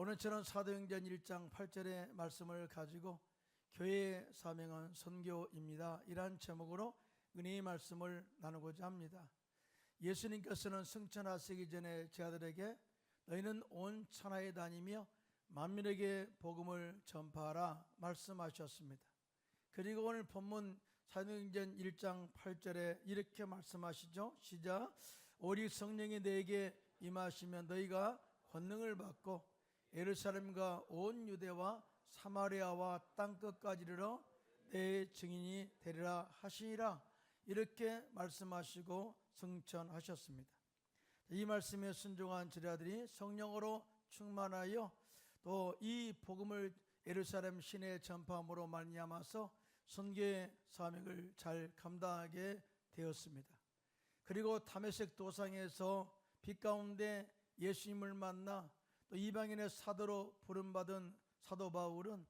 오늘처럼 사도행전 1장 8절의 말씀을 가지고 교회의 사명은 선교입니다. 이러한 제목으로 은혜의 말씀을 나누고자 합니다. 예수님께서는 승천하시기 전에 제 아들에게 너희는 온 천하에 다니며 만민에게 복음을 전파하라 말씀하셨습니다. 그리고 오늘 본문 사도행전 1장 8절에 이렇게 말씀하시죠. 시작. 오직 성령이 너에게 임하시면 너희가 권능을 받고 예루살렘과 온 유대와 사마리아와 땅끝까지 이르러 내 증인이 되리라 하시니라. 이렇게 말씀하시고 승천하셨습니다. 이 말씀에 순종한 제자들이 성령으로 충만하여 또 이 복음을 예루살렘 시내에 전파함으로 말미암아서 선교의 사명을 잘 감당하게 되었습니다. 그리고 다메섹 도상에서 빛 가운데 예수님을 만나 또 이방인의 사도로 부름받은 사도 바울은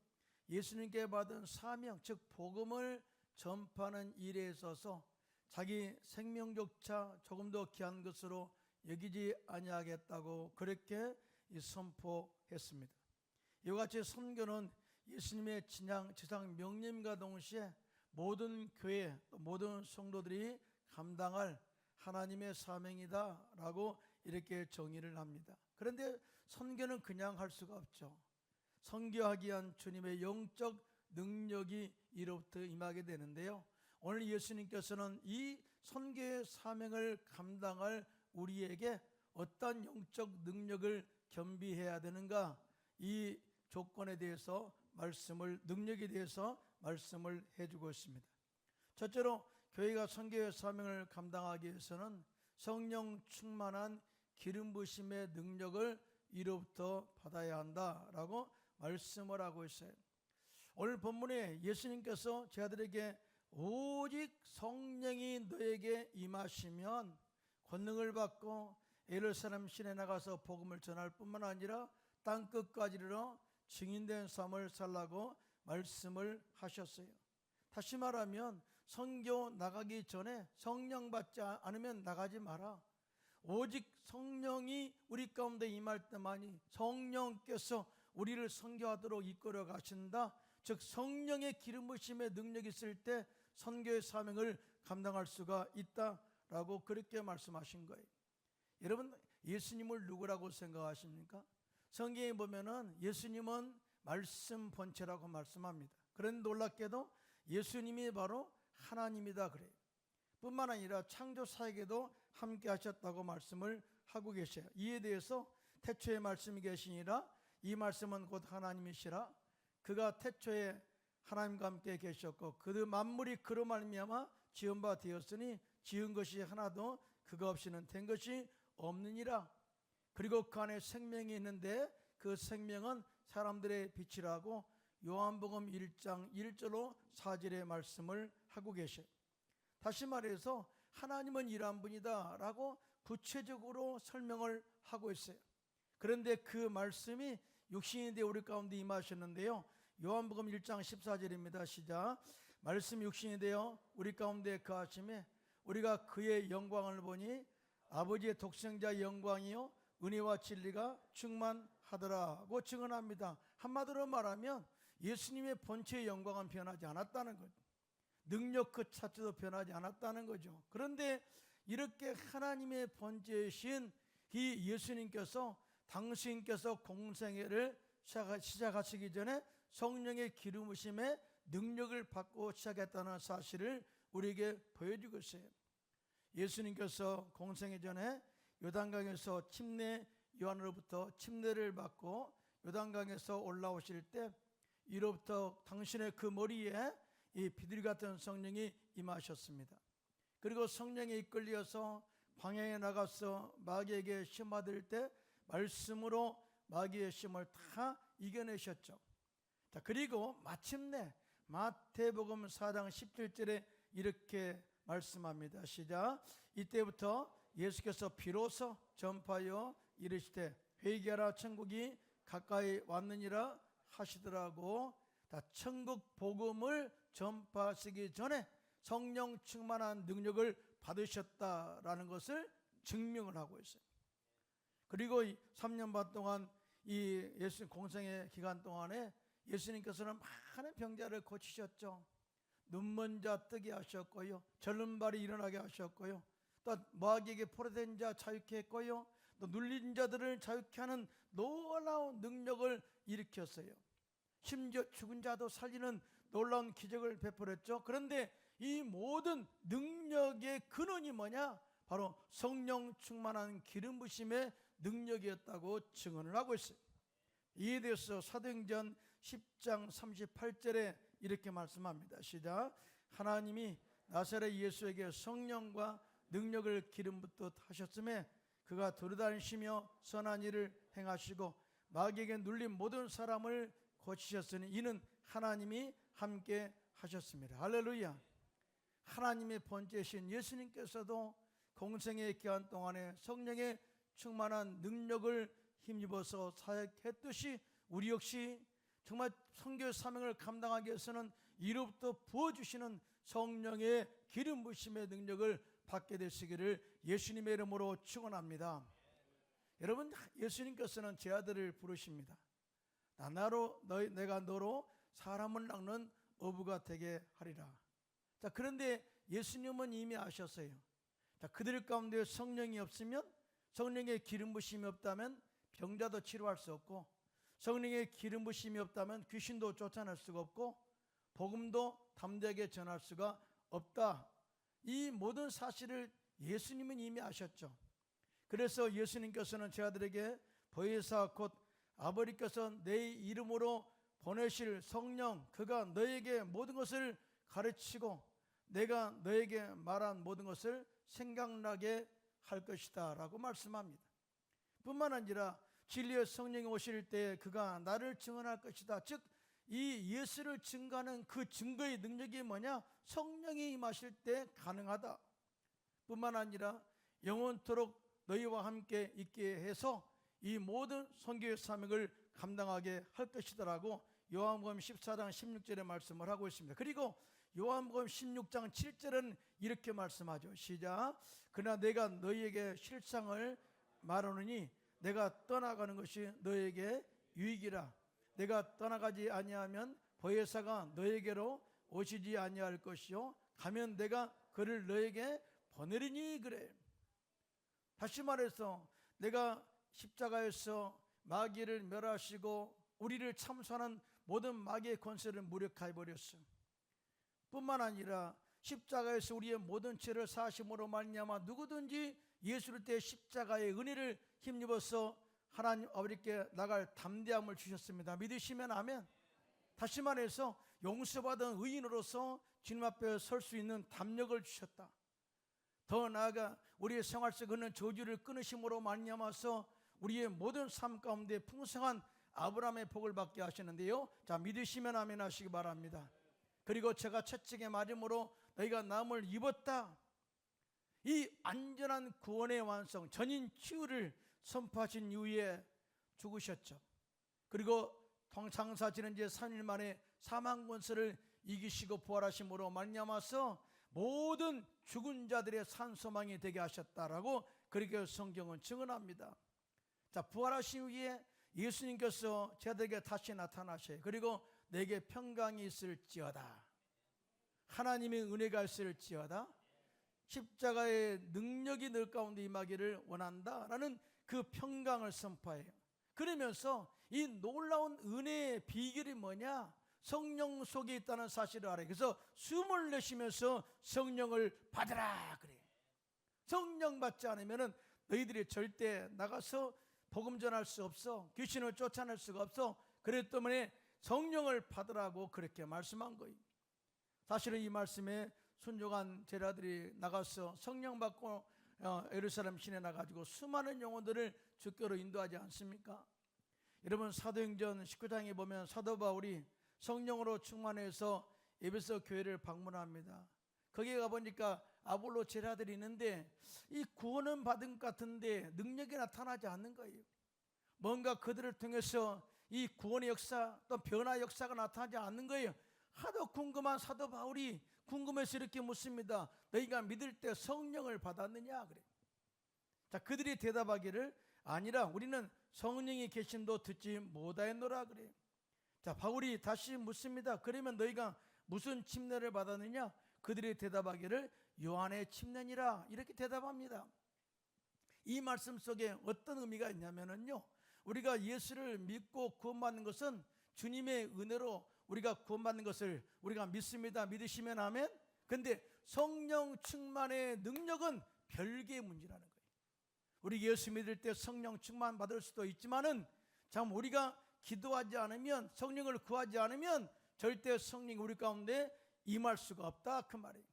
예수님께 받은 사명, 즉 복음을 전파하는 일에 있어서 자기 생명조차 조금 더 귀한 것으로 여기지 아니하겠다고 그렇게 선포했습니다. 이와 같이 선교는 예수님의 진양, 지상 명령과 동시에 모든 교회, 또 모든 성도들이 감당할 하나님의 사명이다 라고 이렇게 정의를 합니다. 그런데 선교는 그냥 할 수가 없죠. 선교하기 위한 주님의 영적 능력이 이로부터 임하게 되는데요, 오늘 예수님께서는 이 선교의 사명을 감당할 우리에게 어떤 영적 능력을 겸비해야 되는가, 이 조건에 대해서 능력에 대해서 말씀을 해주고 있습니다. 첫째로 교회가 선교의 사명을 감당하기 위해서는 성령 충만한 기름 부심의 능력을 이로부터 받아야 한다라고 말씀을 하고 있어요. 오늘 본문에 예수님께서 제자들에게 오직 성령이 너에게 임하시면 권능을 받고 예루살렘 시내에 나가서 복음을 전할 뿐만 아니라 땅끝까지 이르러 증인된 삶을 살라고 말씀을 하셨어요. 다시 말하면 선교 나가기 전에 성령 받지 않으면 나가지 마라. 오직 성령이 우리 가운데 임할 때만이 성령께서 우리를 선교하도록 이끌어 가신다. 즉 성령의 기름 부심의 능력이 있을 때 선교의 사명을 감당할 수가 있다라고 그렇게 말씀하신 거예요. 여러분, 예수님을 누구라고 생각하십니까? 성경에 보면은 예수님은 말씀 본체라고 말씀합니다. 그런데 놀랍게도 예수님이 바로 하나님이다 그래요. 뿐만 아니라 창조사에게도 함께 하셨다고 말씀을 하고 계셔요. 이에 대해서 태초에 말씀이 계시니라, 이 말씀은 곧 하나님이시라. 그가 태초에 하나님과 함께 계셨고 그 만물이 그로 말미암아 지은 바 되었으니 지은 것이 하나도 그가 없이는 된 것이 없느니라. 그리고 그 안에 생명이 있는데 그 생명은 사람들의 빛이라고 요한복음 1장 1절로 4절의 말씀을 하고 계셔요. 다시 말해서 하나님은 이러한 분이다 라고 구체적으로 설명을 하고 있어요. 그런데 그 말씀이 육신이 되어 우리 가운데 임하셨는데요, 요한복음 1장 14절입니다. 시작. 말씀 육신이 되어 우리 가운데 거하심에 우리가 그의 영광을 보니 아버지의 독생자의 영광이요 은혜와 진리가 충만하더라고 증언합니다. 한마디로 말하면 예수님의 본체의 영광은 변하지 않았다는 거죠. 능력 그 자체도 변하지 않았다는 거죠. 그런데 이렇게 하나님의 본체이신 이 예수님께서 당신께서 공생애를 시작하시기 전에 성령의 기름 부심의 능력을 받고 시작했다는 사실을 우리에게 보여주고 있어요. 예수님께서 공생애 전에 요단강에서 요한으로부터 침례를 받고 요단강에서 올라오실 때 이로부터 당신의 그 머리에 이 비둘기 같은 성령이 임하셨습니다. 그리고 성령에 이끌려서 광야에 나가서 마귀에게 시험 받을 때 말씀으로 마귀의 시험을 다 이겨내셨죠. 자, 그리고 마침내 마태복음 4장 17절에 이렇게 말씀합니다. 시작. 이때부터 예수께서 비로소 전파하여 이르시되 회개하라 천국이 가까이 왔느니라 하시더라고. 다 천국 복음을 전파하시기 전에 성령 충만한 능력을 받으셨다라는 것을 증명을 하고 있어요. 그리고 3년 반 동안 이 예수님 공생의 기간 동안에 예수님께서는 많은 병자를 고치셨죠. 눈먼 자 뜨게 하셨고요, 젊은 발이 일어나게 하셨고요, 또 마귀에게 포로된 자 자유케 했고요, 또 눌린 자들을 자유케 하는 놀라운 능력을 일으켰어요. 심지어 죽은 자도 살리는 놀라운 기적을 베풀었죠. 그런데 이 모든 능력의 근원이 뭐냐? 바로 성령 충만한 기름 부심의 능력이었다고 증언을 하고 있어요. 이에 대해서 사도행전 10장 38절에 이렇게 말씀합니다. 시작. 하나님이 나사렛 예수에게 성령과 능력을 기름 붓듯 하셨음에 그가 돌아다니시며 선한 일을 행하시고 마귀에게 눌린 모든 사람을 고치셨으니 이는 하나님이 함께 하셨습니다. 할렐루야. 하나님의 번제신 예수님께서도 공생의 기간 동안에 성령의 충만한 능력을 힘입어서 사역했듯이 우리 역시 정말 선교 사명을 감당하기 위해서는 이로부터 부어주시는 성령의 기름 부심의 능력을 받게 되시기를 예수님의 이름으로 축원합니다. 여러분, 예수님께서는 제 아들을 부르십니다. 내가 너로 사람을 낚는 어부가 되게 하리라. 자, 그런데 예수님은 이미 아셨어요. 자, 그들 가운데 성령이 없으면, 성령의 기름 부심이 없다면 병자도 치료할 수 없고, 성령의 기름 부심이 없다면 귀신도 쫓아낼 수가 없고, 복음도 담대하게 전할 수가 없다. 이 모든 사실을 예수님은 이미 아셨죠. 그래서 예수님께서는 제 아들에게 보혜사 곧 아버지께서 내 이름으로 보내실 성령, 그가 너에게 모든 것을 가르치고 내가 너에게 말한 모든 것을 생각나게 할 것이다 라고 말씀합니다. 뿐만 아니라 진리의 성령이 오실 때 그가 나를 증언할 것이다. 즉 이 예수를 증거하는 그 증거의 능력이 뭐냐? 성령이 임하실 때 가능하다. 뿐만 아니라 영원토록 너희와 함께 있게 해서 이 모든 선교의 사명을 감당하게 할 것이다라고 요한복음 14장 16절에 말씀을 하고 있습니다. 그리고 요한복음 16장 7절은 이렇게 말씀하죠. 시작. 그러나 내가 너희에게 실상을 말하노니 내가 떠나가는 것이 너희에게 유익이라. 내가 떠나가지 아니하면 보혜사가 너희에게로 오시지 아니할 것이요 가면 내가 그를 너희에게 보내리니 그래. 다시 말해서 내가 십자가에서 마귀를 멸하시고 우리를 참수하는 모든 마귀의 권세를 무력하게 버렸어요. 뿐만 아니라 십자가에서 우리의 모든 죄를 사하심으로 말미암아 누구든지 예수를 때 십자가의 은혜를 힘입어서 하나님 아버지께 나갈 담대함을 주셨습니다. 믿으시면 아멘. 다시 말해서 용서받은 의인으로서 주님 앞에 설 수 있는 담력을 주셨다. 더 나아가 우리의 생활 속에 있는 저주를 끊으심으로 말미암아서 우리의 모든 삶 가운데 풍성한 아브라함의 복을 받게 하시는데요. 자, 믿으시면 아멘 하시기 바랍니다. 그리고 제가 채찍에 맞음으로 너희가 나음을 입었다. 이 완전한 구원의 완성, 전인 치유를 선포하신 이후에 죽으셨죠. 그리고 장사 지낸 지 3일 만에 사망 권세를 이기시고 부활하심으로 말미암아서 모든 죽은 자들의 산소망이 되게 하셨다라고 그렇게 성경은 증언합니다. 자, 부활하신 후에 예수님께서 저들에게 다시 나타나셔요. 그리고 내게 평강이 있을지어다, 하나님의 은혜가 있을지어다, 십자가의 능력이 늘 가운데 임하기를 원한다라는 그 평강을 선포해요. 그러면서 이 놀라운 은혜의 비결이 뭐냐? 성령 속에 있다는 사실을 알아요. 그래서 숨을 내쉬면서 성령을 받으라 그래요. 성령 받지 않으면 너희들이 절대 나가서 복음 전할 수 없어, 귀신을 쫓아낼 수가 없어. 그랬기 때문에 성령을 받으라고 그렇게 말씀한 거예요. 사실은 이 말씀에 순종한 제자들이 나가서 성령 받고 예루살렘 시내 나가지고 수많은 영혼들을 주께로 인도하지 않습니까? 여러분, 사도행전 19장에 보면 사도 바울이 성령으로 충만해서 에베소 교회를 방문합니다. 거기에 가보니까 아볼로 제자들이 있는데 이 구원은 받은 것 같은데 능력이 나타나지 않는 거예요. 뭔가 그들을 통해서 이 구원의 역사 또 변화의 역사가 나타나지 않는 거예요. 하도 궁금한 사도 바울이 궁금해서 이렇게 묻습니다. 너희가 믿을 때 성령을 받았느냐 그래. 자, 그들이 대답하기를 아니라 우리는 성령이 계심도 듣지 못하였노라 그래요. 자, 바울이 다시 묻습니다. 그러면 너희가 무슨 침례를 받았느냐? 그들이 대답하기를 요한의 침례니라 이렇게 대답합니다. 이 말씀 속에 어떤 의미가 있냐면요, 우리가 예수를 믿고 구원받는 것은 주님의 은혜로 우리가 구원받는 것을 우리가 믿습니다. 믿으시면 아멘. 근데 성령 충만의 능력은 별개의 문제라는 거예요. 우리 예수 믿을 때 성령 충만 받을 수도 있지만은 참 우리가 기도하지 않으면, 성령을 구하지 않으면 절대 성령이 우리 가운데 임할 수가 없다 그 말이에요.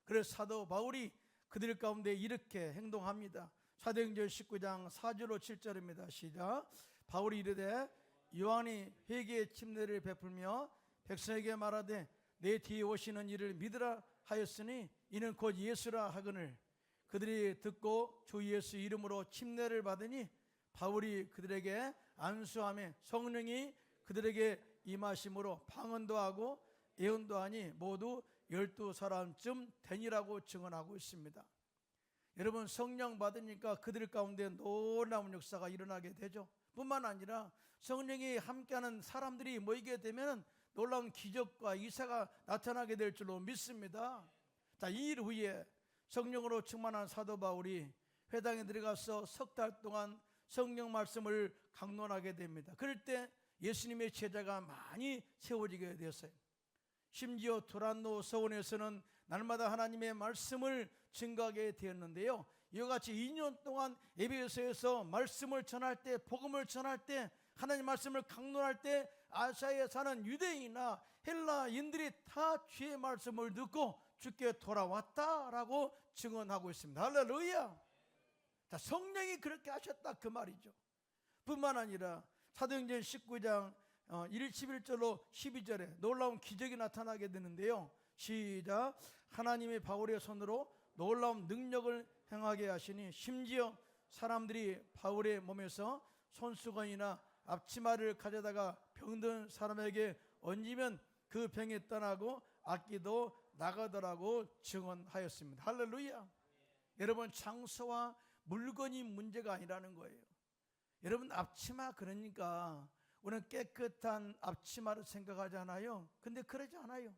그래서 사도 바울이 그들 가운데 이렇게 행동합니다. 사도행전 19장 4절로 7절입니다. 시작. 바울이 이르되 요한이 회개의 침례를 베풀며 백성에게 말하되 내 뒤에 오시는 이를 믿으라 하였으니 이는 곧 예수라 하거늘 그들이 듣고 주 예수 이름으로 침례를 받으니 바울이 그들에게 안수하며 성령이 그들에게 임하심으로 방언도 하고 예언도 하니 모두 12사람쯤 되니라고 증언하고 있습니다. 여러분, 성령 받으니까 그들 가운데 놀라운 역사가 일어나게 되죠. 뿐만 아니라 성령이 함께하는 사람들이 모이게 되면 놀라운 기적과 이사가 나타나게 될 줄로 믿습니다. 자, 이 일 후에 성령으로 충만한 사도 바울이 회당에 들어가서 석 달 동안 성령 말씀을 강론하게 됩니다. 그럴 때 예수님의 제자가 많이 세워지게 되었어요. 심지어 두란노 서원에서는 날마다 하나님의 말씀을 증거하게 되었는데요, 이와 같이 2년 동안 에베소에서 말씀을 전할 때, 복음을 전할 때, 하나님 말씀을 강론할 때 아시아에 사는 유대인이나 헬라인들이 다 주의 말씀을 듣고 주께 돌아왔다라고 증언하고 있습니다. 할렐루야. 자, 성령이 그렇게 하셨다 그 말이죠. 뿐만 아니라 사도행전 19장 11절로 12절에 놀라운 기적이 나타나게 되는데요, 시작. 하나님의 바울의 손으로 놀라운 능력을 행하게 하시니 심지어 사람들이 바울의 몸에서 손수건이나 앞치마를 가져다가 병든 사람에게 얹으면 그 병이 떠나고 악기도 나가더라고 증언하였습니다. 할렐루야. 여러분, 장소와 물건이 문제가 아니라는 거예요. 여러분, 앞치마 그러니까 우리는 깨끗한 앞치마를 생각하잖아요. 근데 그러지 않아요.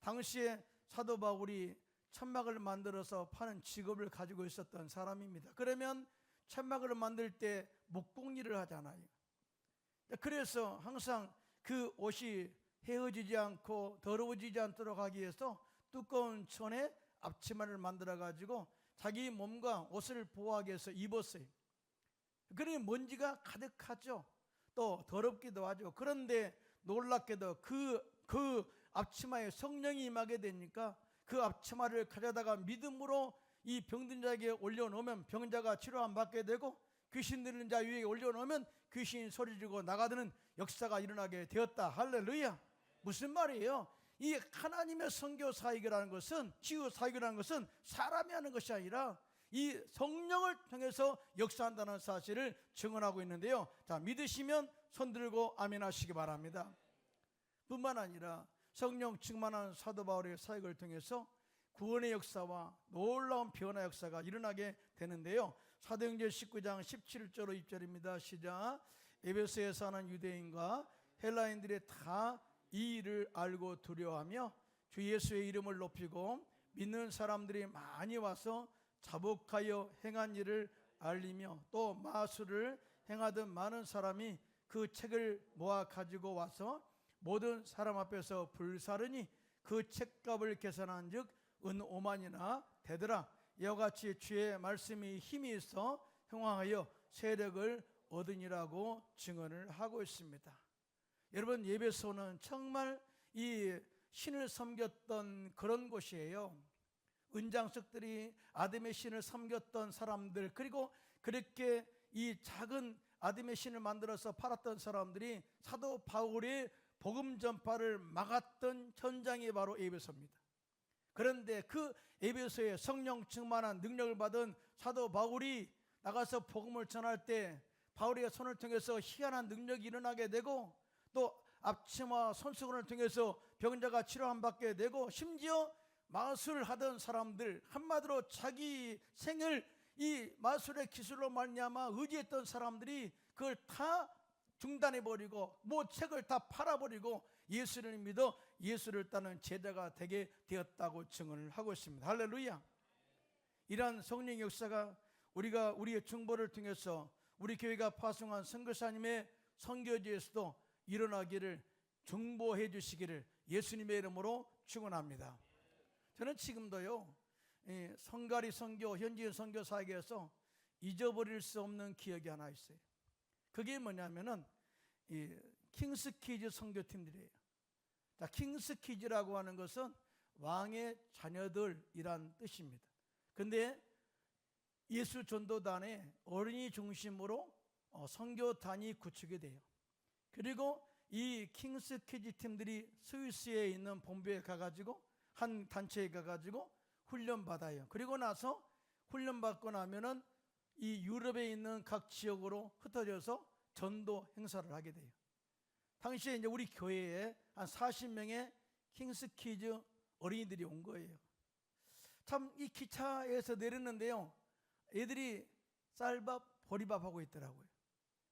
당시에 사도 바울이 천막을 만들어서 파는 직업을 가지고 있었던 사람입니다. 그러면 천막을 만들 때 목공일을 하잖아요. 그래서 항상 그 옷이 헤어지지 않고 더러워지지 않도록 하기 위해서 두꺼운 천에 앞치마를 만들어 가지고 자기 몸과 옷을 보호하기 위해서 입었어요. 그러니 먼지가 가득하죠. 또 더럽기도 하죠. 그런데 놀랍게도 그 앞치마에 성령이 임하게 되니까 그 앞치마를 가져다가 믿음으로 이 병든 자에게 올려놓으면 병자가 치료함 받게 되고, 귀신 들린 자 위에 올려놓으면 귀신이 소리지르고 나가드는 역사가 일어나게 되었다. 할렐루야. 무슨 말이에요? 이 하나님의 선교 사역이라는 것은, 치유 사역이라는 것은 사람이 하는 것이 아니라 이 성령을 통해서 역사한다는 사실을 증언하고 있는데요, 자, 믿으시면 손 들고 아멘 하시기 바랍니다. 뿐만 아니라 성령 충만한 사도 바울의 사역을 통해서 구원의 역사와 놀라운 변화 역사가 일어나게 되는데요, 사도행전 19장 17절로 20절입니다. 시작. 에베소에 사는 유대인과 헬라인들이 다 이 일을 알고 두려워하며 주 예수의 이름을 높이고 믿는 사람들이 많이 와서 자복하여 행한 일을 알리며 또 마술을 행하던 많은 사람이 그 책을 모아 가지고 와서 모든 사람 앞에서 불사르니 그 책값을 계산한 즉 은 5만이나 되더라. 이와 같이 주의 말씀이 힘이 있어 형황하여 세력을 얻으니라고 증언을 하고 있습니다. 여러분, 에베소는 정말 이 신을 섬겼던 그런 곳이에요. 은장석들이 아담의 신을 섬겼던 사람들, 그리고 그렇게 이 작은 아담의 신을 만들어서 팔았던 사람들이 사도 바울의 복음 전파를 막았던 현장이 바로 에베소입니다. 그런데 그 에베소에 성령 충만한 능력을 받은 사도 바울이 나가서 복음을 전할 때 바울의 손을 통해서 희한한 능력이 일어나게 되고, 또 앞치마 손수건을 통해서 병자가 치료함 받게 되고, 심지어 마술을 하던 사람들, 한마디로 자기 생을 이 마술의 기술로 말미암아 의지했던 사람들이 그걸 다 중단해버리고 책을 다 팔아버리고 예수를 믿어 예수를 따르는 제자가 되게 되었다고 증언을 하고 있습니다. 할렐루야. 이러한 성령의 역사가 우리가 우리의 중보를 통해서 우리 교회가 파송한 선교사님의 선교지에서도 일어나기를 중보해 주시기를 예수님의 이름으로 축원합니다. 저는 지금도요, 성가리 선교, 현지인 선교 사역에서 잊어버릴 수 없는 기억이 하나 있어요. 그게 뭐냐면은 킹스키즈 선교팀들이에요. 자, 킹스키즈라고 하는 것은 왕의 자녀들이란 뜻입니다. 근데 예수 전도단에 어린이 중심으로 선교단이 구축이 돼요. 그리고 이 킹스키즈 팀들이 스위스에 있는 본부에 가가지고 한 단체에 가가지고 훈련받아요. 그리고 나서 훈련받고 나면은 이 유럽에 있는 각 지역으로 흩어져서 전도 행사를 하게 돼요. 당시에 이제 우리 교회에 한 40명의 킹스키즈 어린이들이 온 거예요. 참 이 기차에서 내렸는데요, 애들이 쌀밥, 보리밥 하고 있더라고요.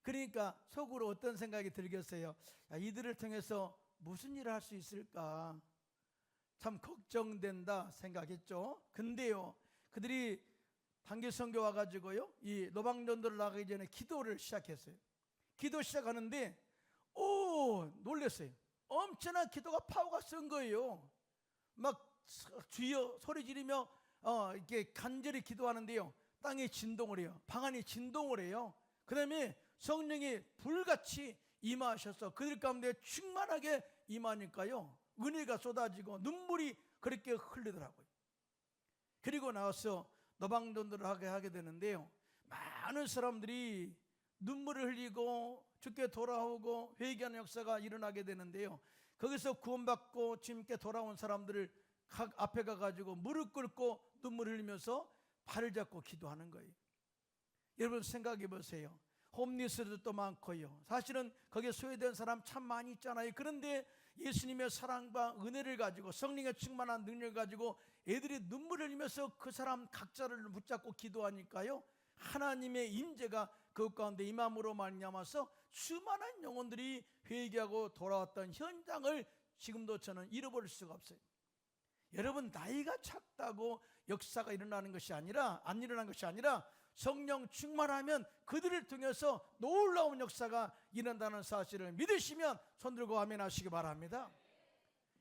그러니까 속으로 어떤 생각이 들겠어요? 이들을 통해서 무슨 일을 할 수 있을까? 참 걱정된다 생각했죠. 근데요, 그들이 단기 선교 와가지고요, 이 노방전도를 나가기 전에 기도를 시작했어요. 기도 시작하는데 놀랐어요. 엄청난 기도가 파워가 센 거예요. 막 주여 소리 지르며 이렇게 간절히 기도하는데요, 땅이 진동을 해요. 방 안이 진동을 해요. 그 다음에 성령이 불같이 임하셔서 그들 가운데 충만하게 임하니까요, 은혜가 쏟아지고 눈물이 그렇게 흘리더라고요. 그리고 나와서 노방전도를 하게 되는데요, 많은 사람들이 눈물을 흘리고 주께 돌아오고 회개하는 역사가 일어나게 되는데요, 거기서 구원받고 주님께 돌아온 사람들을 각 앞에 가가지고 무릎 꿇고 눈물 흘리면서 발을 잡고 기도하는 거예요. 여러분 생각해 보세요. 홈리스들도 많고요, 사실은 거기에 소외된 사람 참 많이 있잖아요. 그런데 예수님의 사랑과 은혜를 가지고 성령의 충만한 능력을 가지고 애들이 눈물을 흘리면서 그 사람 각자를 붙잡고 기도하니까요, 하나님의 임재가 그 가운데 임함으로 말미암아서 수많은 영혼들이 회개하고 돌아왔던 현장을 지금도 저는 잃어버릴 수가 없어요. 여러분, 나이가 작다고 역사가 일어나는 것이 아니라, 안 일어난 것이 아니라 성령 충만하면 그들을 통해서 놀라운 역사가 일어난다는 사실을 믿으시면 손들고 아멘 하시기 바랍니다.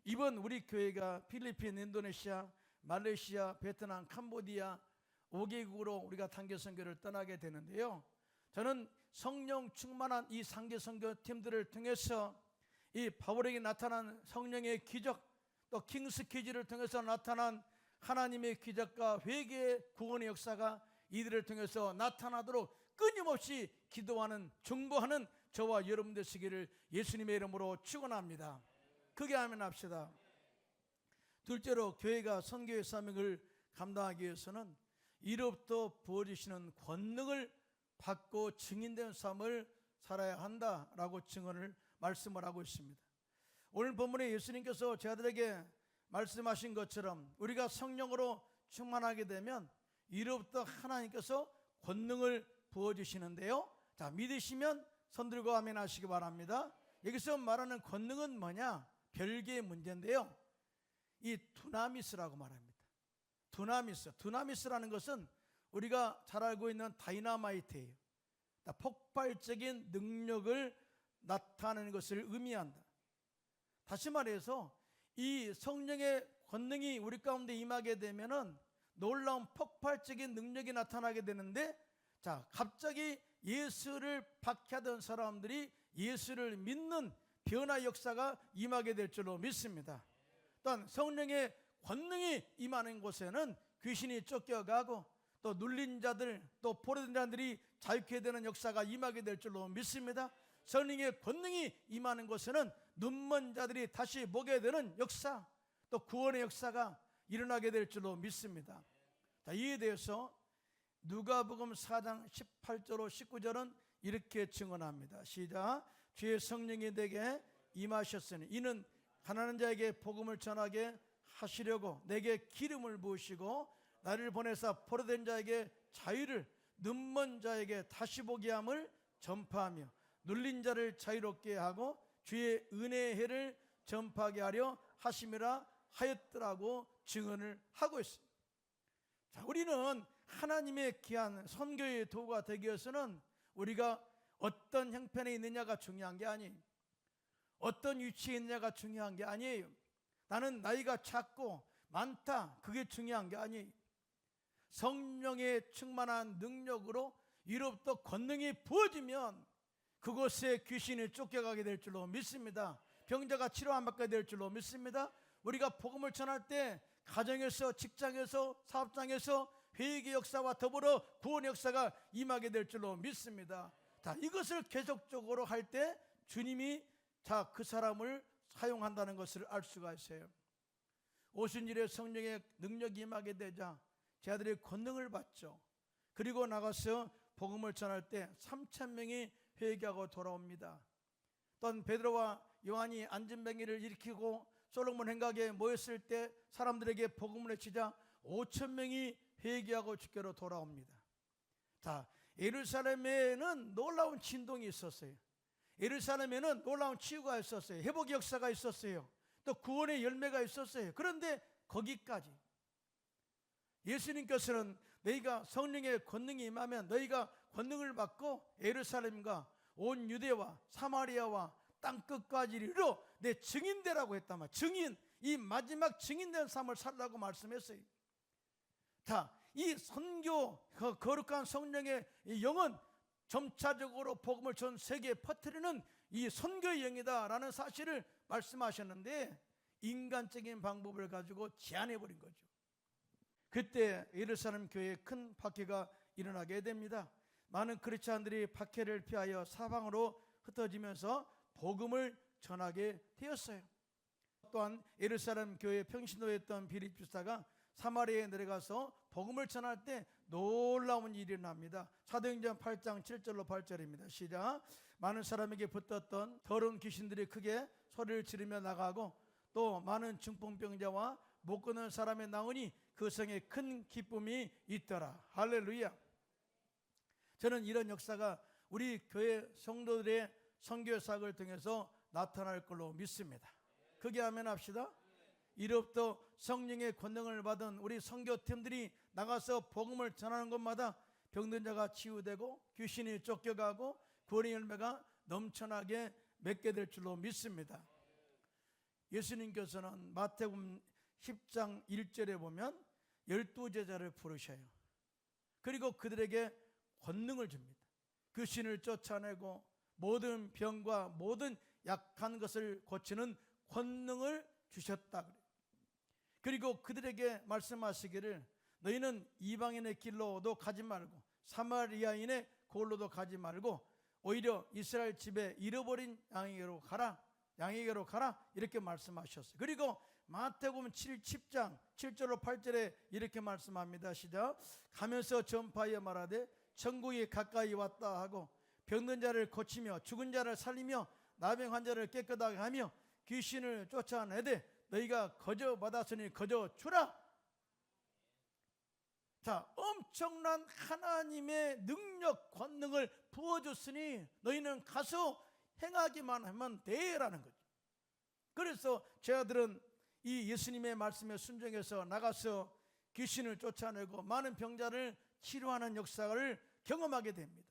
이번 우리 교회가 필리핀, 인도네시아, 말레이시아, 베트남, 캄보디아 5개국으로 우리가 단기 선교를 떠나게 되는데요, 저는 성령 충만한 이 단기 선교 팀들을 통해서 이 바울에게 나타난 성령의 기적, 또 킹스키즈를 통해서 나타난 하나님의 기적과 회개의 구원의 역사가 이들을 통해서 나타나도록 끊임없이 기도하는, 중보하는 저와 여러분 되시기를 예수님의 이름으로 축원합니다. 그게 아멘 합시다. 둘째로, 교회가 선교의 사명을 감당하기 위해서는 이로부터 부어주시는 권능을 받고 증인된 삶을 살아야 한다라고 증언을 말씀을 하고 있습니다. 오늘 본문에 예수님께서 저희들에게 말씀하신 것처럼 우리가 성령으로 충만하게 되면 이로부터 하나님께서 권능을 부어주시는데요, 자, 믿으시면 손들고 아멘 하시기 바랍니다. 여기서 말하는 권능은 뭐냐? 별개의 문제인데요, 이 두나미스라고 말합니다. 두나미스라는 것은 우리가 잘 알고 있는 다이너마이트예요. 폭발적인 능력을 나타내는 것을 의미한다. 다시 말해서 이 성령의 권능이 우리 가운데 임하게 되면은 놀라운 폭발적인 능력이 나타나게 되는데, 자, 갑자기 예수를 박해하던 사람들이 예수를 믿는 변화 역사가 임하게 될 줄로 믿습니다. 또한 성령의 권능이 임하는 곳에는 귀신이 쫓겨가고 또 눌린 자들, 또 포로된 자들이 자유케 되는 역사가 임하게 될 줄로 믿습니다. 성령의 권능이 임하는 곳에는 눈먼 자들이 다시 보게 되는 역사, 또 구원의 역사가 일어나게 될 줄로 믿습니다. 자, 이에 대해서 누가복음 4장 18절로 19절은 이렇게 증언합니다. 시작. 주의 성령이 내게 임하셨으니 이는 가난한 자에게 복음을 전하게 하시려고 내게 기름을 부으시고 나를 보내사 포로된 자에게 자유를, 눈먼 자에게 다시 보게 함을 전파하며 눌린 자를 자유롭게 하고 주의 은혜의 해를 전파하게 하려 하심이라 하였더라고 증언을 하고 있습니다. 자, 우리는 하나님의 귀한 선교의 도구가 되기 위해서는 우리가 어떤 형편에 있느냐가 중요한 게 아니에요. 어떤 위치에 있느냐가 중요한 게 아니에요. 나는 나이가 작고 많다, 그게 중요한 게 아니에요. 성령의 충만한 능력으로 이로부터 권능이 부어지면 그곳에 귀신이 쫓겨가게 될 줄로 믿습니다. 병자가 치료 안 받게 될 줄로 믿습니다. 우리가 복음을 전할 때 가정에서, 직장에서, 사업장에서 회개의 역사와 더불어 구원의 역사가 임하게 될 줄로 믿습니다. 자, 이것을 계속적으로 할 때 주님이 그 사람을 사용한다는 것을 알 수가 있어요. 오순절에 성령의 능력이 임하게 되자 제 아들이 권능을 받죠. 그리고 나가서 복음을 전할 때 3,000명이 회개하고 돌아옵니다. 또한 베드로와 요한이 안전뱅이를 일으키고 솔로몬 행각에 모였을 때 사람들에게 복음을 외치자 5,000명이 회개하고 주께로 돌아옵니다. 자, 예루살렘에는 놀라운 진동이 있었어요. 예루살렘에는 놀라운 치유가 있었어요. 회복의 역사가 있었어요. 또 구원의 열매가 있었어요. 그런데 거기까지 예수님께서는 너희가 성령의 권능이 임하면 너희가 권능을 받고 예루살렘과 온 유대와 사마리아와 땅끝까지 이르러 내 증인되라고 했단 말이에요. 증인, 이 마지막 증인된 삶을 살라고 말씀했어요. 자, 이 선교, 거룩한 성령의 영은 점차적으로 복음을 전 세계에 퍼뜨리는 이 선교의 영이다라는 사실을 말씀하셨는데 인간적인 방법을 가지고 제한해버린 거죠. 그때 예루살렘 교회에 큰 박해가 일어나게 됩니다. 많은 크리스찬들이 박해를 피하여 사방으로 흩어지면서 복음을 전하게 되었어요. 또한 예루살렘 교회의 평신도였던 빌립 주사가 사마리아에 내려가서 복음을 전할 때 놀라운 일이 납니다. 사도행전 8장 7절로 8절입니다. 시작. 많은 사람에게 붙었던 더러운 귀신들이 크게 소리를 지르며 나가고 또 많은 중풍병자와 못 걷는 사람이 나오니 그 성에 큰 기쁨이 있더라. 할렐루야. 저는 이런 역사가 우리 교회 성도들의 선교 사역을 통해서 나타날 걸로 믿습니다. 그게 아멘 합시다. 이로부터 성령의 권능을 받은 우리 선교팀들이 나가서 복음을 전하는 곳마다 병든 자가 치유되고 귀신이 쫓겨가고 구원의 열매가 넘쳐나게 맺게 될 줄로 믿습니다. 예수님께서는 마태복음 10장 1절에 보면 12제자를 부르셔요. 그리고 그들에게 권능을 줍니다. 귀신을 쫓아내고 모든 병과 모든 약한 것을 고치는 권능을 주셨다 그래요. 그리고 그들에게 말씀하시기를 너희는 이방인의 길로도 가지 말고 사마리아인의 골로도 가지 말고 오히려 이스라엘 집에 잃어버린 양에게로 가라, 양에게로 가라 이렇게 말씀하셨어요. 그리고 마태복음 10장 7절로 8절에 이렇게 말씀합니다. 시작. 가면서 전파하여 말하되 천국이 가까이 왔다 하고 병든 자를 고치며 죽은 자를 살리며 나병 환자를 깨끗하게 하며 귀신을 쫓아내되 너희가 거저 받았으니 거저 주라. 자, 엄청난 하나님의 능력 권능을 부어줬으니 너희는 가서 행하기만 하면 돼라는 거죠. 그래서 제 아들은 이 예수님의 말씀에 순종해서 나가서 귀신을 쫓아내고 많은 병자를 치료하는 역사를 경험하게 됩니다.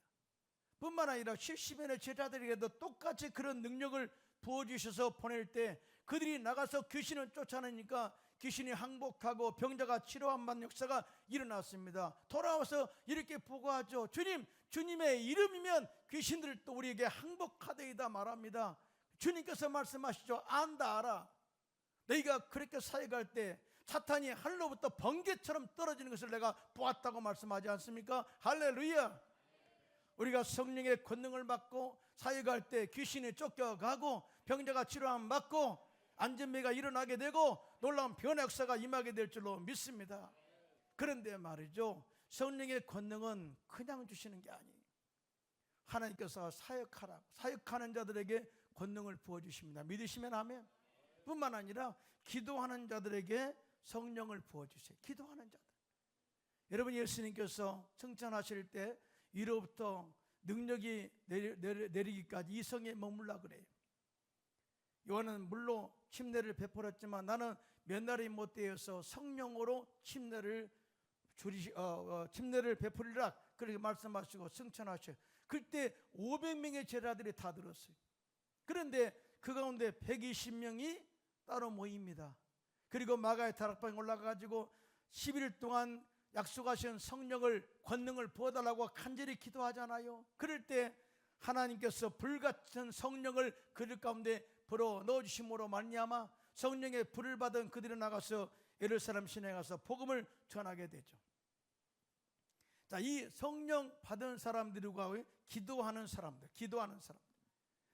뿐만 아니라 70년의 제자들에게도 똑같이 그런 능력을 부어주셔서 보낼 때 그들이 나가서 귀신을 쫓아내니까 귀신이 항복하고 병자가 치료받는 역사가 일어났습니다. 돌아와서 이렇게 보고하죠. 주님, 주님의 이름이면 귀신들도 우리에게 항복하되이다 말합니다. 주님께서 말씀하시죠. 안다 알아. 너희가 그렇게 사역할 때 사탄이 하늘로부터 번개처럼 떨어지는 것을 내가 보았다고 말씀하지 않습니까? 할렐루야. 우리가 성령의 권능을 받고 사역할 때 귀신이 쫓겨가고 병자가 치료함 받고 안전매가 일어나게 되고 놀라운 변화 역사가 임하게 될 줄로 믿습니다. 그런데 말이죠, 성령의 권능은 그냥 주시는 게 아니에요. 하나님께서 사역하라고, 사역하는 자들에게 권능을 부어주십니다. 믿으시면 아멘. 뿐만 아니라 기도하는 자들에게 성령을 부어주세요. 기도하는 자들, 여러분, 예수님께서 승천하실 때 위로부터 능력이 내리기까지 이 성에 머물라 그래요. 요한은 물로 침례를 베풀었지만 나는 몇 날이 못 되어서 성령으로 침례를 베풀리라 그렇게 말씀하시고 승천하셔요. 그때 500명의 제자들이 다 들었어요. 그런데 그 가운데 120명이 따로 모입니다. 그리고 마가의 다락방에 올라가가지고 10일 동안 약속하신 성령을, 권능을 부어달라고 간절히 기도하잖아요. 그럴 때 하나님께서 불같은 성령을 그들 가운데 불어 넣어주심으로 말미암아 성령의 불을 받은 그들이 나가서 예루살렘 시내에 가서 복음을 전하게 되죠. 자, 이 성령 받은 사람들과 기도하는 사람들.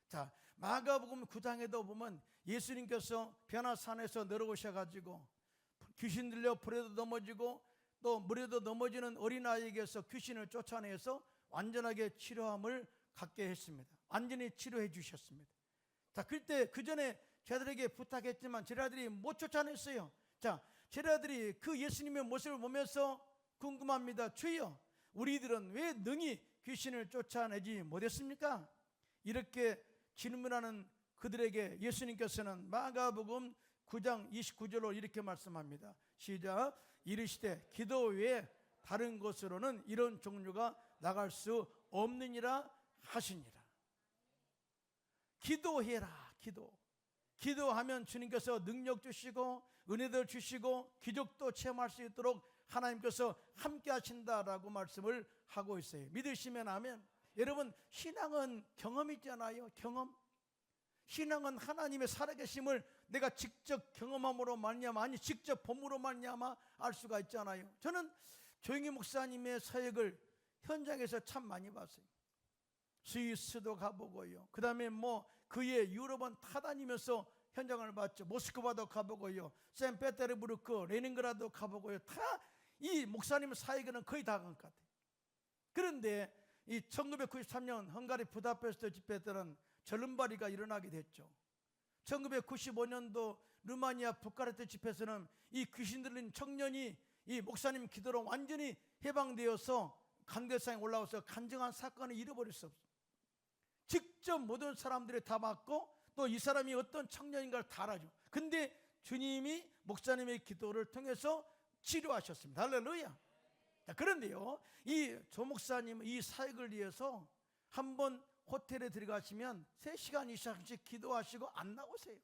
자, 마가복음 9장에도 보면 예수님께서 변화산에서 내려오셔가지고 귀신 들려 불에도 넘어지고 또 물에도 넘어지는 어린아이에게서 귀신을 쫓아내서 완전하게 치료함을 갖게 했습니다. 완전히 치료해 주셨습니다. 자, 그때 그 전에 제자들에게 부탁했지만 제자들이 못 쫓아냈어요. 자, 제자들이 그 예수님의 모습을 보면서 궁금합니다. 주여, 우리들은 왜 능히 귀신을 쫓아내지 못했습니까? 이렇게 질문하는 그들에게 예수님께서는 마가복음 9장 29절로 이렇게 말씀합니다. 시작. 이르시되 기도 외에 다른 곳으로는 이런 종류가 나갈 수 없느니라 하시니라. 기도해라. 기도하면 주님께서 능력 주시고 은혜도 주시고 기적도 체험할 수 있도록 하나님께서 함께 하신다라고 말씀을 하고 있어요. 믿으시면 아멘. 여러분, 신앙은 경험이잖아요. 경험. 신앙은 하나님의 살아계심을 내가 직접 경험함으로 말미암아, 아니 직접 봄으로 말미암아 알 수가 있잖아요. 저는 조영희 목사님의 사역을 현장에서 참 많이 봤어요. 스위스도 가보고요. 그 다음에 그의 유럽은 타다니면서 현장을 봤죠. 모스크바도 가보고요. 샌페테르부르크, 레닌그라드 가보고요. 다 이 목사님 사역에는 거의 다 간 것 같아요. 그런데 이 1993년 헝가리 부다페스트 집회 때는 절름발이가 일어나게 됐죠. 1995년도 루마니아 부카레스트 집회에서는 이 귀신 들린 청년이 이 목사님 기도로 완전히 해방되어서 강대상에 올라와서 간증한 사건을 잃어버릴 수 없어요. 직접 모든 사람들이 다 봤고 또 이 사람이 어떤 청년인가를 다 알아죠. 근데 주님이 목사님의 기도를 통해서 치료하셨습니다. 할렐루야. 자, 그런데요, 이 조 목사님 이 사역을 위해서 한번 호텔에 들어가시면 3시간 이상씩 기도하시고 안 나오세요.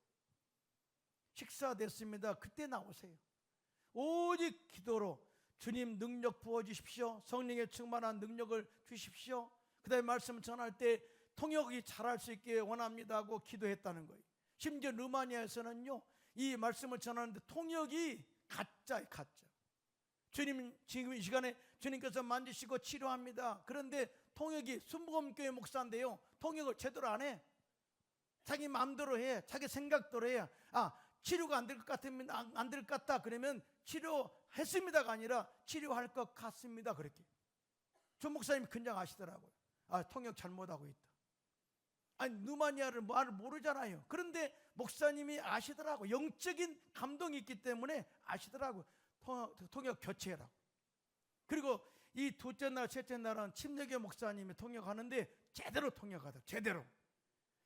식사 됐습니다. 그때 나오세요. 오직 기도로 주님 능력 부어주십시오. 성령의 충만한 능력을 주십시오. 그 다음에 말씀을 전할 때 통역이 잘할 수 있게 원합니다 하고 기도했다는 거예요. 심지어 루마니아에서는요, 이 말씀을 전하는데 통역이 가짜예요. 가짜. 주님 지금 이 시간에 주님께서 만지시고 치료합니다. 그런데 통역이 순복음교회 목사인데요, 통역을 제대로 안 해. 자기 마음대로 해. 자기 생각대로 해. 치료가 안 될 것 같습니다. 안 될 것 같다. 그러면 치료했습니다가 아니라 치료할 것 같습니다. 그렇게 조 목사님이 근장 아시더라고요. 통역 잘못하고 있다. 루마니아를 말을 모르잖아요. 그런데 목사님이 아시더라고. 영적인 감동이 있기 때문에 아시더라고. 통역 교체해라고. 그리고 이 둘째 날, 셋째 날은 침례교 목사님이 통역하는데 제대로 통역하다. 제대로.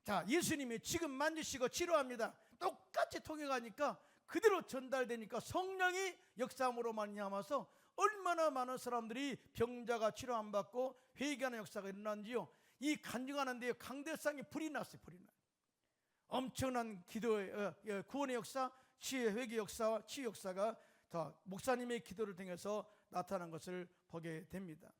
자, 예수님이 지금 만지시고 치료합니다. 똑같이 통역하니까 그대로 전달되니까 성령이 역사함으로 말미암아서 얼마나 많은 사람들이 병자가 치료 안 받고 회개하는 역사가 일어난지요. 이 간증하는 데 강대상에 불이 났어요. 불이 나요. 엄청난 기도의 구원의 역사, 치유의 회개 역사와 치유 역사가 더 목사님의 기도를 통해서 나타난 것을 보게 됩니다.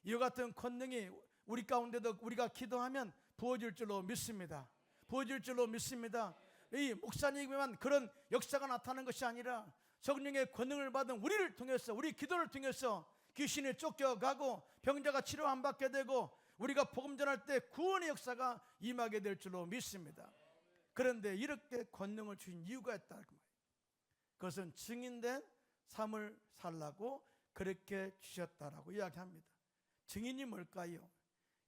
이와 같은 권능이 우리 가운데도 우리가 기도하면 부어질 줄로 믿습니다. 부어질 줄로 믿습니다. 이 목사님에게만 그런 역사가 나타나는 것이 아니라 성령의 권능을 받은 우리를 통해서, 우리 기도를 통해서 귀신이 쫓겨가고 병자가 치료 안 받게 되고 우리가 복음 전할 때 구원의 역사가 임하게 될 줄로 믿습니다. 그런데 이렇게 권능을 주신 이유가 있다. 그것은 증인된 삶을 살라고 그렇게 주셨다라고 이야기합니다. 증인이 뭘까요?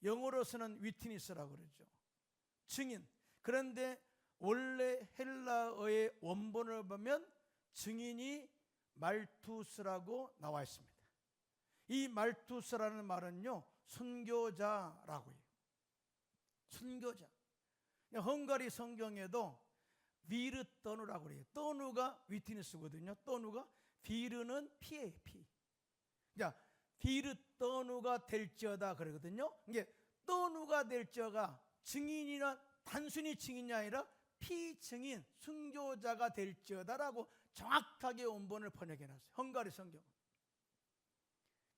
영어로서는 위트니스라고 그러죠. 증인. 그런데 원래 헬라어의 원본을 보면 증인이 말투스라고 나와 있습니다. 이 말투스라는 말은요, 순교자라고 해요. 순교자. 헝가리 성경에도 비르 떠누라고 그래요. 떠누가 위트니스거든요. 떠누가, 비르는 피예요, 피. 자, 비르 떠누가 될지어다 그러거든요. 이게 떠누가 될지어가 증인이나 단순히 증인이 아니라 피증인, 순교자가 될지어다라고 정확하게 원본을 번역해놨어요. 헝가리 성경은.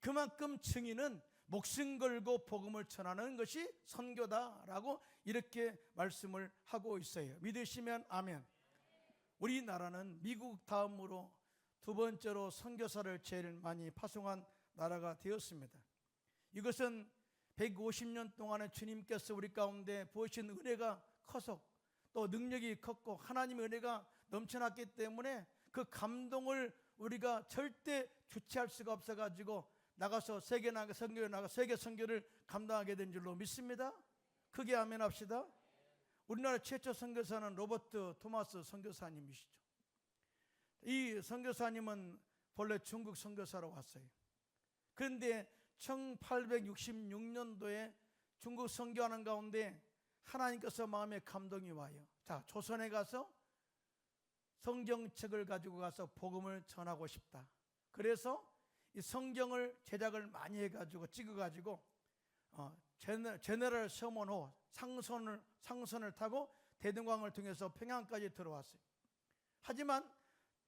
그만큼 증인은 목숨 걸고 복음을 전하는 것이 선교다라고 이렇게 말씀을 하고 있어요. 믿으시면 아멘. 우리나라는 미국 다음으로 두 번째로 선교사를 제일 많이 파송한 나라가 되었습니다. 이것은 150년 동안에 주님께서 우리 가운데 부으신 은혜가 커서 또 능력이 컸고 하나님의 은혜가 넘쳐났기 때문에 그 감동을 우리가 절대 주체할 수가 없어가지고 나가서 세계 선교를 감당하게 된 줄로 믿습니다. 크게 아멘 합시다. 우리나라 최초 선교사는 로버트 토마스 선교사님이시죠. 이 선교사님은 본래 중국 선교사로 왔어요. 그런데 1866년도에 중국 선교하는 가운데 하나님께서 마음에 감동이 와요. 자, 조선에 가서 성경책을 가지고 가서 복음을 전하고 싶다. 그래서 이 성경을 제작을 많이 해가지고 찍어가지고 제너럴 서먼호 상선을 타고 대동강을 통해서 평양까지 들어왔어요. 하지만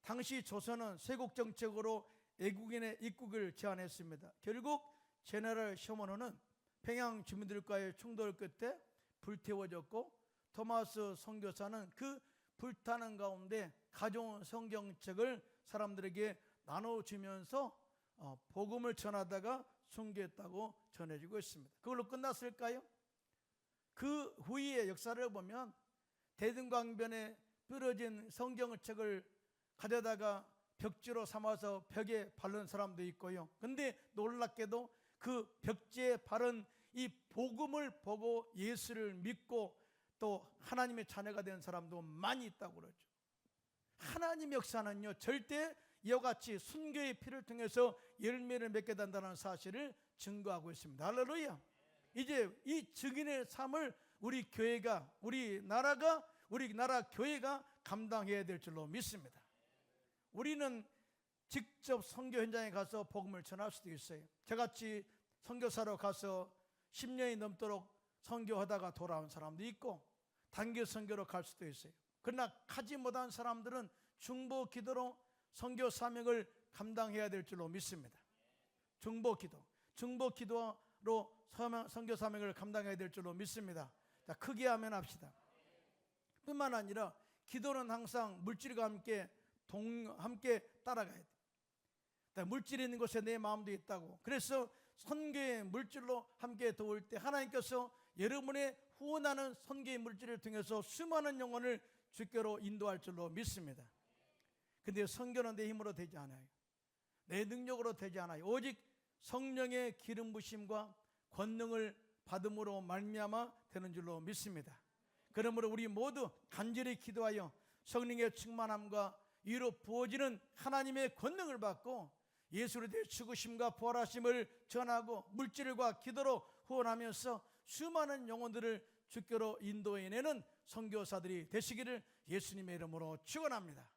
당시 조선은 세국 정책으로 외국인의 입국을 제한했습니다. 결국 제너럴 서먼호는 평양 주민들과의 충돌 끝에 불태워졌고 토마스 선교사는 그 불타는 가운데 가져온 성경책을 사람들에게 나눠주면서 복음을 전하다가 순교했다고 전해지고 있습니다. 그걸로 끝났을까요? 그 후의 역사를 보면 대등강변에 부러진 성경책을 가져다가 벽지로 삼아서 벽에 바른 사람도 있고요. 근데 놀랍게도 그 벽지에 바른 이 복음을 보고 예수를 믿고 또 하나님의 자녀가 된 사람도 많이 있다고 그러죠. 하나님의 역사는요, 절대 이와 같이 순교의 피를 통해서 열매를 맺게 된다는 사실을 증거하고 있습니다. 할렐루야. 이제 이 증인의 삶을 우리 교회가, 우리나라 교회가 감당해야 될 줄로 믿습니다. 우리는 직접 선교 현장에 가서 복음을 전할 수도 있어요. 저같이 선교사로 가서 10년이 넘도록 선교하다가 돌아온 사람도 있고 단기 선교로 갈 수도 있어요. 그러나 가지 못한 사람들은 중보 기도로 선교 사명을 감당해야 될 줄로 믿습니다. 중보 기도로 선교 사명을 감당해야 될 줄로 믿습니다. 자, 크게 아멘 합시다. 뿐만 아니라 기도는 항상 물질과 함께 따라가야 돼. 물질이 있는 곳에 내 마음도 있다고. 그래서 선교의 물질로 함께 도울 때 하나님께서 여러분의 후원하는 선교의 물질을 통해서 수많은 영혼을 주께로 인도할 줄로 믿습니다. 근데 선교는 내 힘으로 되지 않아요. 내 능력으로 되지 않아요. 오직 성령의 기름 부심과 권능을 받음으로 말미암아 되는 줄로 믿습니다. 그러므로 우리 모두 간절히 기도하여 성령의 충만함과 위로 부어지는 하나님의 권능을 받고 예수로 대해 죽으심과 부활하심을 전하고 물질과 기도로 후원하면서 수많은 영혼들을 주께로 인도해내는 선교사들이 되시기를 예수님의 이름으로 축원합니다.